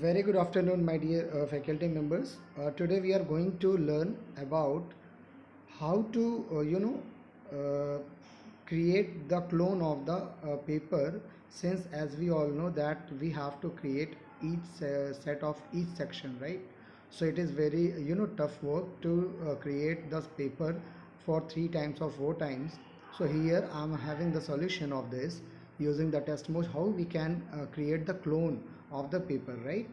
Very good afternoon, my dear faculty members. Today we are going to learn about how to, create the clone of the paper. Since, as we all know, that we have to create each set of each section, right? So it is very, tough work to create this paper for 3 times or 4 times. So here I am having the solution of this using the test mode, how we can create the clone of the paper, right?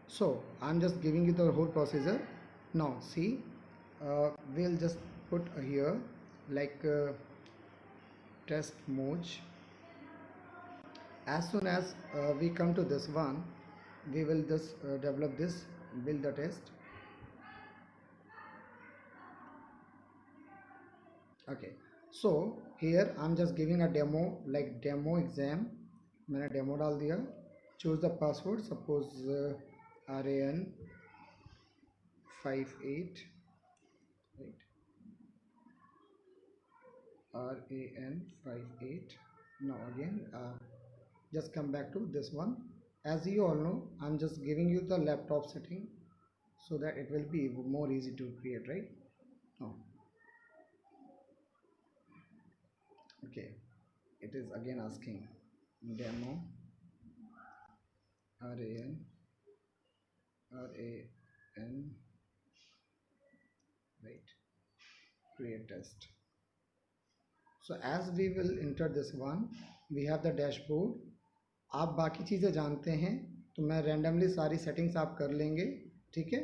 So I'm just giving you the whole procedure. Now see, we'll just put here like test mode. As soon as we come to this one, we will just develop this, build the test. Okay, so here I'm just giving a demo, like demo exam. मैंने demo डाल दिया. Choose the password, suppose RAN 58, right? RAN 58. Now again, just come back to this one. As you all know, I'm just giving you the laptop setting so that it will be more easy to create, right? Now, okay, it is again asking demo RAN right, create test. So as we will enter this one, we have the dashboard. आप बाकी चीज़ें जानते हैं, तो मैं randomly सारी settings आप कर लेंगे, ठीक है?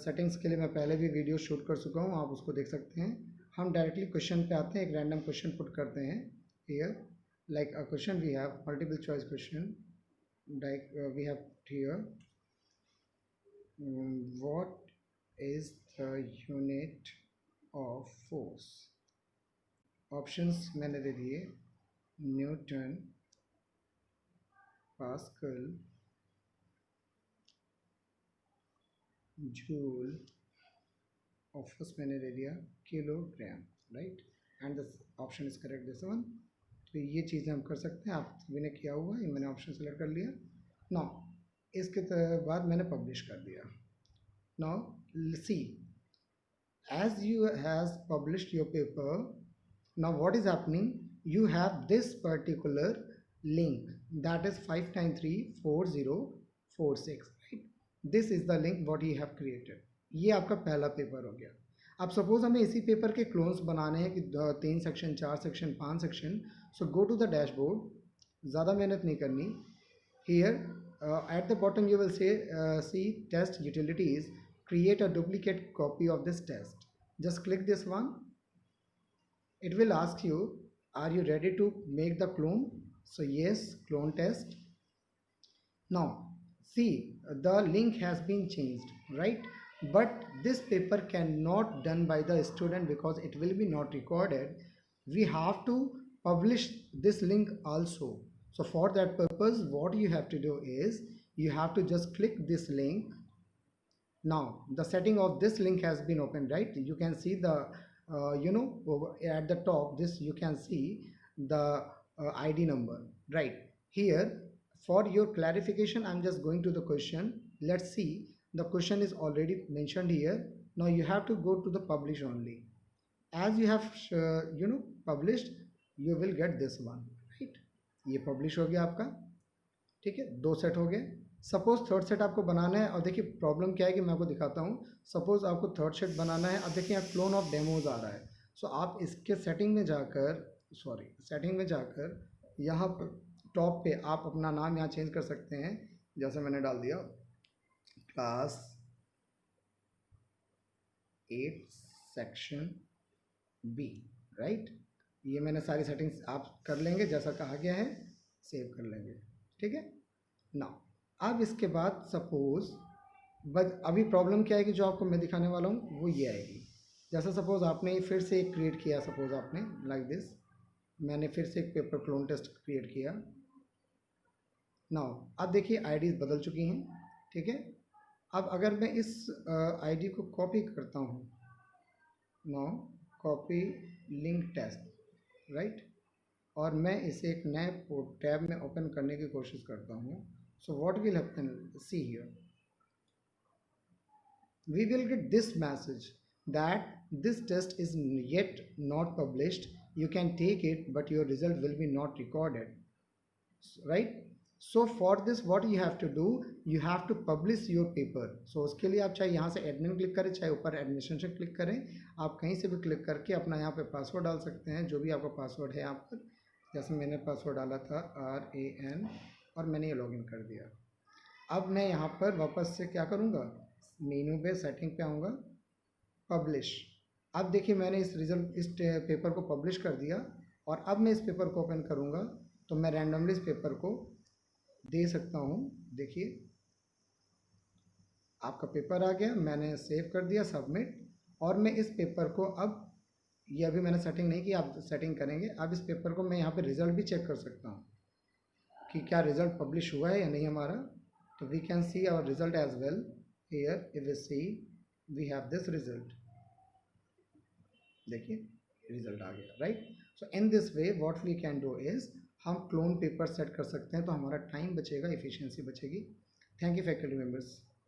सेटिंग्स के लिए मैं पहले भी वीडियो शूट कर चुका हूँ, आप उसको देख सकते हैं. हम डायरेक्टली क्वेश्चन पे आते हैं, एक रैंडम क्वेश्चन पुट करते हैं. Here like a question we have multiple choice question, like we have here what is the unit of force. Options मैंने दे दिए, न्यूटन, पास्कल, जूल, ऑफर्स मैंने दे दिया kilogram, right? And the option is correct, this one. तो ये चीज़ें हम कर सकते हैं. आप सभी ने किया हुआ, ये मैंने ऑप्शन सेलेक्ट कर लिया. नाउ इसके बाद मैंने पब्लिश कर दिया. Now see, as you has published your paper, now what is happening, you have this particular link, that is 5934046, right? This is the link what you have created. ये आपका पहला पेपर हो गया. अब सपोज हमें इसी पेपर के clones बनाने हैं कि 3 section, 4 section, 5 section. So go to the dashboard, ज़्यादा मेहनत नहीं करनी. Here at the bottom you will say see test utilities, create a duplicate copy of this test. Just click this one. It will ask you, are you ready to make the clone? So yes, clone test. Now see, the link has been changed, right? But this paper cannot done by the student because it will be not recorded. We have to publish this link also. So for that purpose, what you have to do is you have to just click this link. Now the setting of this link has been opened, right? You can see the at the top, this you can see the ID number, right? Here, for your clarification, I'm just going to the question. Let's see, the question is already mentioned here. Now you have to go to the publish only. As you have published, you will get this one, right? ये publish हो गया आपका, ठीक है? 2 set हो गए. Suppose third set आपको बनाना है. और देखिए प्रॉब्लम क्या है कि मैं आपको दिखाता हूँ. सपोज आपको थर्ड सेट बनाना है. अब देखिए यहाँ क्लोन ऑफ डेमोज आ रहा है. सो आप इसके सेटिंग में जाकर, सेटिंग में जाकर यहाँ पर टॉप पे आप अपना नाम यहाँ चेंज कर सकते हैं. जैसे मैंने डाल दिया क्लास 8 सेक्शन बी, राइट? ये मैंने सारी सेटिंग्स आप कर लेंगे जैसा कहा गया है, सेव कर लेंगे, ठीक है? नाउ अब इसके बाद सपोज, बट अभी प्रॉब्लम क्या है कि जो आपको मैं दिखाने वाला हूँ वो ये आएगी. जैसा सपोज आपने फिर से एक क्रिएट किया, सपोज आपने लाइक दिस, मैंने फिर से एक पेपर क्लोन टेस्ट क्रिएट किया. नाउ अब देखिए आईडीज बदल चुकी हैं, ठीक है? अब अगर मैं इस आईडी को कॉपी करता हूँ, now copy link test, right? और मैं इसे एक नए टैब में ओपन करने की कोशिश करता हूँ. So what will happen, see here, we will get this message that this test is yet not published. You can take it, but your result will be not recorded, right? So for this what you have to do, you have to publish your paper. So उसके लिए आप चाहे यहाँ से admin click करें, चाहे ऊपर administration click करें, आप कहीं से भी क्लिक करके अपना यहाँ पे पासवर्ड डाल सकते हैं, जो भी आपका पासवर्ड है यहाँ पर। जैसे मैंने पासवर्ड डाला था RAN और मैंने ये लॉगिन कर दिया। अब मैं यहाँ पर वापस से क्या करूँगा, मेनू पे सेटिंग पे आऊँगा, पब्लिश। अब देखिए मैंने इस रिजल्ट इस पेपर को पब्लिश कर दिया, और अब मैं इस पेपर को ओपन करूँगा तो मैं रैंडमली इस पेपर को दे सकता हूँ। देखिए आपका पेपर आ गया, मैंने सेव कर दिया, सबमिट। और मैं इस पेपर को अब, ये अभी मैंने सेटिंग नहीं की, आप सेटिंग करेंगे। अब इस पेपर को मैं यहाँ पे रिज़ल्ट भी चेक कर सकता हूँ कि क्या रिज़ल्ट पब्लिश हुआ है या नहीं हमारा। तो we can see our result as well here. If we see we have this result, देखिए रिज़ल्ट आ गया, right. So in this way what we can do is, हम क्लोन पेपर सेट कर सकते हैं, तो हमारा टाइम बचेगा, एफिशिएंसी बचेगी। Thank you faculty members.